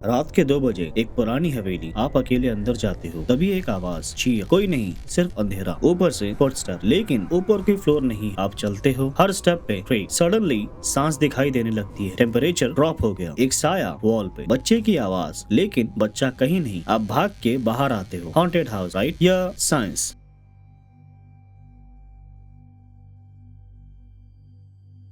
रात के 2 बजे एक पुरानी हवेली। आप अकेले अंदर जाते हो, तभी एक आवाज, चीख। कोई नहीं, सिर्फ अंधेरा। ऊपर से फुटस्टेप, लेकिन ऊपर की फ्लोर नहीं। आप चलते हो, हर स्टेप पे ट्रेक। सडनली सांस दिखाई देने लगती है। टेम्परेचर ड्रॉप हो गया। एक साया वॉल पे, बच्चे की आवाज, लेकिन बच्चा कहीं नहीं। आप भाग के बाहर आते हो। हॉन्टेड हाउस, राइट या साइंस?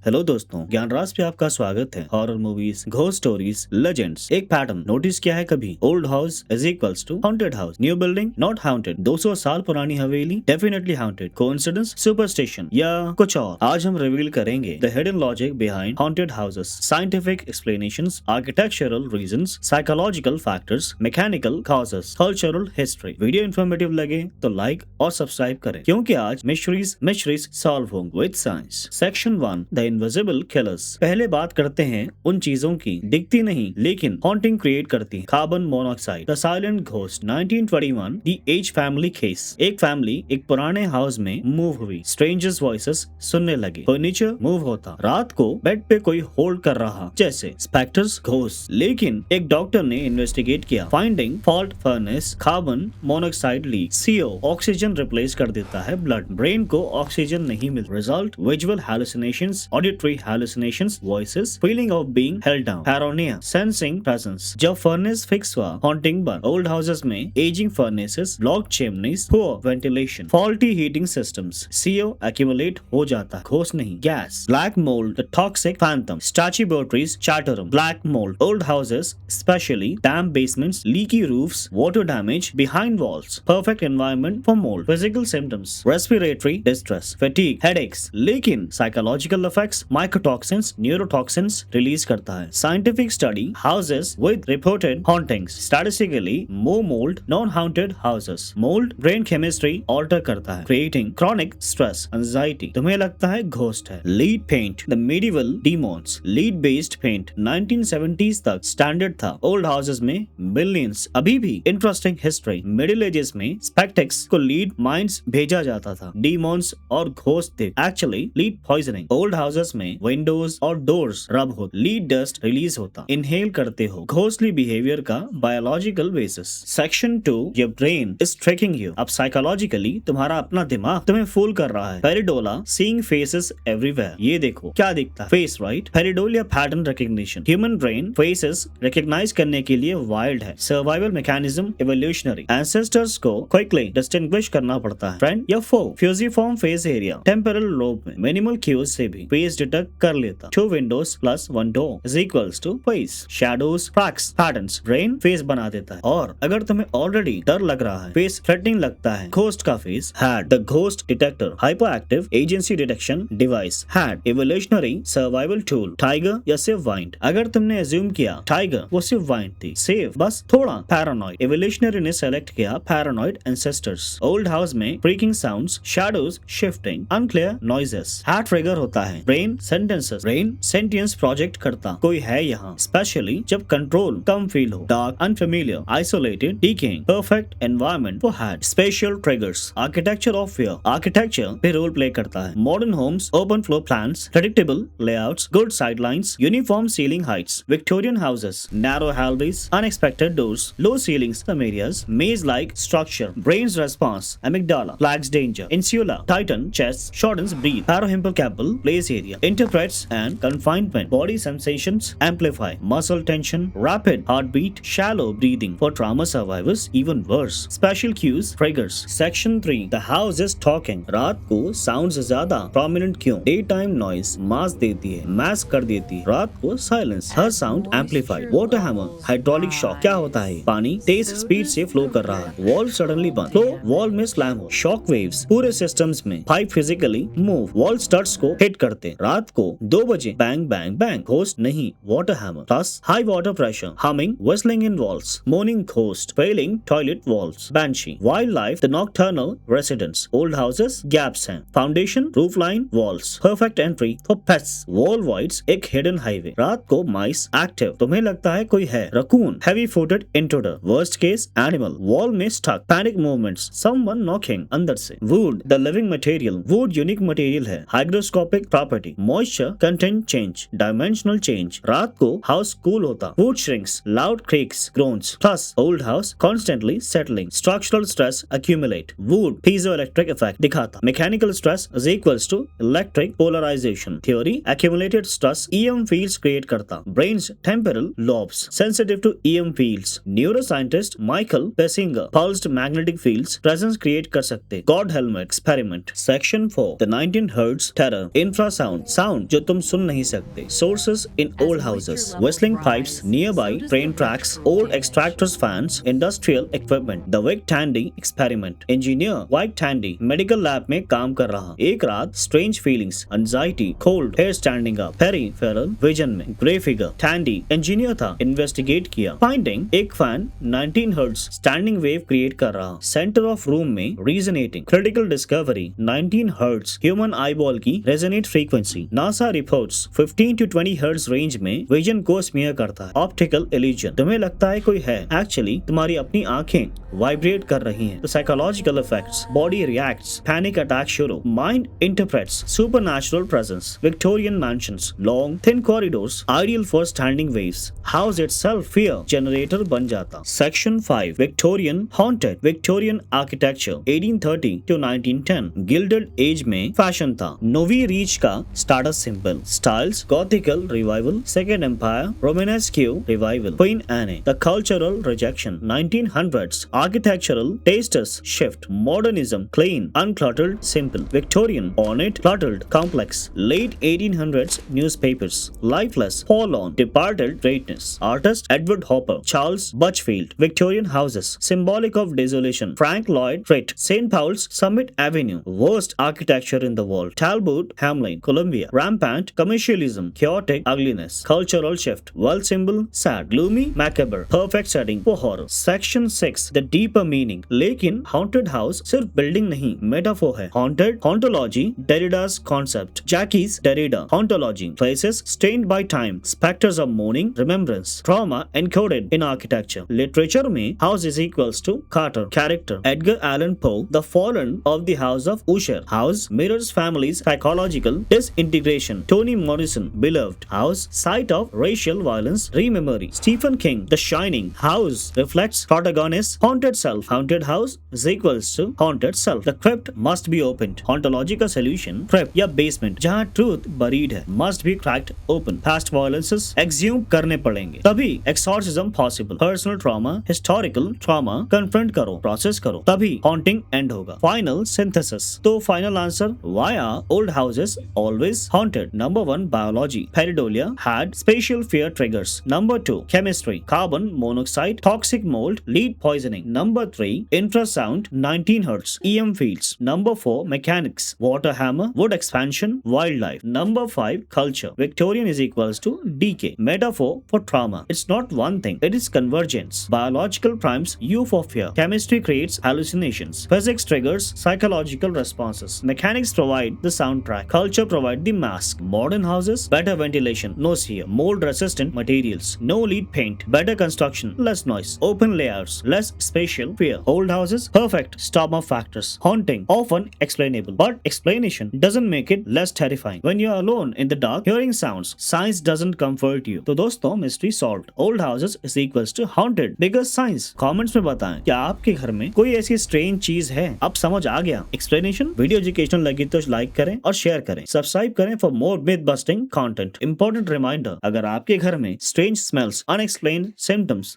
हेलो दोस्तों, ज्ञानराज पे आपका स्वागत है। Horror movies, ghost stories, legends. एक पैटर्न नोटिस किया है कभी? Old house is equals to haunted house. New building not haunted. 200 साल पुरानी हवेली डेफिनेटली हाउंटेड। कोइंसिडेंस, सुपरस्टिशन या कुछ और? आज हम रिवील करेंगे the hidden logic behind haunted houses, scientific explanations, architectural reasons, psychological factors, mechanical causes, cultural history. Video informative लगे तो लाइक और सब्सक्राइब करें, क्योंकि आज मिस्ट्रीज सॉल्व होंगे with science. Section 1, the invisible killers. पहले बात करते हैं उन चीजों की दिखती नहीं लेकिन हॉन्टिंग क्रिएट करती है। Carbon monoxide, the silent ghost. 1921, the H family case. एक फैमिली एक पुराने हाउस में मूव हुई। स्ट्रेंजर्स वॉइसेस सुनने लगे। फर्नीचर मूव होता। रात को बेड पे कोई होल्ड कर रहा, जैसे स्पेक्टर्स, घोस्ट। लेकिन एक डॉक्टर ने इन्वेस्टिगेट किया। Finding fault furnace, carbon monoxide leak. CO oxygen replace कर देता है ब्लड। ब्रेन को ऑक्सीजन नहीं मिल। Result visual hallucinations, auditory hallucinations, voices, feeling of being held down, paranoia, sensing presence। जब फर्नेस फिक्स हुआ, हॉन्टिंग बंद। ओल्ड हाउसेस में ageing furnaces, lock chimneys, poor ventilation, faulty heating systems. CO accumulate हो जाता, ghost नहीं। Gas, black mould, the toxic Phantom, Strachey batteries, चाटरम, black mould. Old houses specially dam basements, leaky roofs, water damage behind walls, perfect environment for mold। Physical symptoms, respiratory distress, fatigue, headaches। लेकिन psychological effects, mycotoxins, neurotoxins release करता है। Scientific study, houses with reported hauntings, statistically more mold non-haunted houses। Mold brain chemistry alter करता है, creating chronic stress, anxiety। तुम्हें लगता है ghost है। Lead paint, the medieval demons। Lead based paint 1970s तक standard था। ओल्ड हाउसेस में billions. अभी भी इंटरेस्टिंग हिस्ट्री। मिडिल एजेस में स्पेक्टेक्स को लीड माइंस भेजा जाता था। डीमॉन्स और घोस्ट थे actually lead poisoning. Old houses में विंडोज और डोर्स रब होते, लीड डस्ट रिलीज होता, इनहेल करते हो। घोस्टली बिहेवियर का biological basis. Section 2, your brain is tricking you. अब साइकोलॉजिकली तुम्हारा अपना दिमाग तुम्हें फूल कर रहा है। Pareidolia, seeing faces everywhere. ये देखो क्या दिखता है, face, right? Pareidolia pattern recognition. Human brain faces recognise करने के लिए वाइल्ड है। Survival mechanism, evolutionary. एंसेस्टर्स को क्विकली डिस्टिंग्विश करना पड़ता है, फ्रेंड या foe. Fusiform face area, temporal lobe में मिनिमल क्यूज से भी फेस डिटेक्ट कर लेता। 2 windows plus 1 door is equals to face। shadows, cracks, patterns, brain face बना देता है। और अगर तुम्हें ऑलरेडी डर लग रहा है, फेस थ्रेटनिंग लगता है, घोस्ट का face. Had, the ghost detector, hyperactive agency detection device. Had, evolutionary survival tool. Tiger या सिर्फ वाइंड? अगर तुमने एज्यूम किया टाइगर, वो सिर्फ वाइंड थी। सेव, बस थोड़ा पैरानॉइड। इवोल्यूशनरी ने सेलेक्ट किया पैरानॉइड एंसेस्टर्स। ओल्ड हाउस में creaking sounds, shadows shifting, unclear noises. HADD trigger होता है brain sentences. Brain sentience project करता, कोई है यहाँ, स्पेशली जब कंट्रोल कम फील हो। Dark, unfamiliar, isolated, decaying, perfect environment for HADD. Special triggers, architecture of fear. Architecture भी रोल प्ले करता है। Modern homes, open floor plans, predictable layouts, good sidelines, uniform ceiling Heights. Victorian houses, narrow hallways, unexpected doors, low ceilings, some areas, maze-like structure. Brain's response, amygdala, flags danger. Insula, tighten chest, shortens breathe. Parohippocampal, place area, interprets and confinement. Body sensations amplify, muscle tension, rapid heartbeat, shallow breathing. For trauma survivors, even worse. Special cues, triggers. Section 3, the house is talking. रात को sounds ज्यादा prominent क्यों? Daytime noise mask देती है, mask कर देती है। रात को silence, her sound amplified. Water hammer, hydraulic shock। क्या होता है? पानी तेज स्पीड से फ्लो कर रहा है, वॉल सडनली बंद, फ्लो वॉल में स्लैम हो। शॉक वेव्स पूरे सिस्टम्स में, pipe physically move, wall studs को हिट करते। रात को 2 बजे बैंग बैंग बैंग, घोस्ट नहीं, water hammer. Plus high water pressure, humming, whistling in walls, moaning ghost, failing toilet walls, banshee। wildlife, the nocturnal residents। old houses gaps हैं, foundation, roof line, walls, perfect entry for pets। wall voids, एक hidden highway। रात को mice active, तुम्हें लगता है कोई है। raccoon, heavy footed intruder, worst case animal, wall में stuck, panic movements, someone knocking अंदर से। wood, the living material। wood unique material है, hygroscopic property। humidity, moisture content change, dimensional change. रात को house cool होता, food shrinks, loud creaks, groans. Plus old house constantly settling, structural stress accumulate. Wood piezoelectric effect दिखाता, mechanical stress is equals to electric polarization. Theory accumulated stress EM fields create करता, brain's temporal lobes sensitive to EM fields. Neuroscientist Michael Pessinger pulsed magnetic fields presence create कर सकते. Godhelm experiment. Section 4 The 19 Hertz terror. Infrasound sound जो तुम सुन नहीं सकते. Sources in old houses. Whistling pipes nearby train tracks, old extractors fans, industrial equipment. The Vic Tandy experiment. Engineer Vic Tandy medical lab में काम कर रहा. एक रात strange feelings, anxiety, cold, hair standing up. Peripheral vision में grey figure. Tandy engineer था, investigate किया. Finding एक fan 19 Hertz standing wave create कर रहा. Center of room में resonating. Critical discovery 19 Hertz human eyeball की resonate frequency. NASA reports 15 to 20 Hertz range में vision को smear करता है. Optical illusion तुम्हें लगता है कोई है, actually तुम्हारी अपनी आंखें vibrate कर रही हैं. The psychological effects body reacts, panic attack शुरू. Mind interprets supernatural presence. Victorian mansions long thin corridors ideal for standing waves. House itself fear generator बन जाता. Section 5 Victorian haunted. Victorian architecture 1830 to 1910 Gilded Age में fashion था. Nouveau riche का status symbol. Styles Gothic Revival, Second Empire, Romanesque Revival, Queen Anne. The cultural rejection 1900s architectural tastes shift. Modernism clean uncluttered simple. Victorian ornate cluttered complex. Late 1800s newspapers lifeless forlorn departed greatness. Artist Edward Hopper. Charles Butchfield. Victorian houses symbolic of desolation. Frank Lloyd Wright. St. Paul's Summit Avenue. Worst architecture in the world. Talbot Hamlin. Columbia. Rampant commercialism. Chaotic ugliness. Cultural shift. World symbol sad. Gloomy macabre. Perfect setting for horror. Section 6 The deeper meaning. लेकिन haunted house सिर्फ building नहीं, metaphor है. Haunted hauntology Derrida's concept. Jackie's Derrida hauntology. Places stained by time. Specters of mourning, remembrance, trauma encoded in architecture. Literature में house is equals to Carter. Character Edgar Allan Poe. The Fallen of the House of Usher. House mirrors family's psychological disintegration. Toni Morrison. Beloved. House site of racial violence rememory. Stephen King. The Shining. House reflects protagonist's haunted self. Haunted house is equals to haunted self. The crypt must be opened. Hauntology का solution crypt या basement जहाँ truth buried है must be cracked open. Past violences exhume करने पड़ेंगे तभी exorcism possible. Personal trauma, historical trauma confront करो, process करो तभी haunting end होगा. Final synthesis. तो final answer why are old houses always haunted? Number 1 biology. Pareidolia had spatial fear triggers. Number 2 chemistry. Carbon monoxide, toxic mold, lead poisoning. Number 3 infrasound 19 Hertz EM fields. Number 4 mechanics, water hammer, wood expansion, wildlife. Number 5 culture. Victorian is equals to decay. Metaphor for trauma. It's not one thing, it is convergence. Biological primes you for fear. Chemistry creates hallucinations. Physics triggers psychological responses. Mechanics provide the soundtrack. Culture provide the mask. Modern houses better ventilation, no sear, mold resistant materials, no lead paint, better construction, less noise, open layouts, less spatial fear. Old houses perfect storm of factors. Haunting often explainable, but explanation doesn't make it less terrifying. When you're alone in the dark hearing sounds, science doesn't comfort you. तो दोस्तों mystery solved. Old houses is equals to haunted because science. Comments में बताएं क्या आपके घर में कोई ऐसी स्ट्रेंज चीज है? अब समझ आ गया एक्सप्लेनेशन? वीडियो एजुकेशनल लगी तो लाइक करें और शेयर करें. सब्सक्राइब करें for more myth busting content. Important reminder, अगर आपके घर में स्ट्रेंज स्मेल्स, अनएक्सप्लेन्ड सिम्टम्स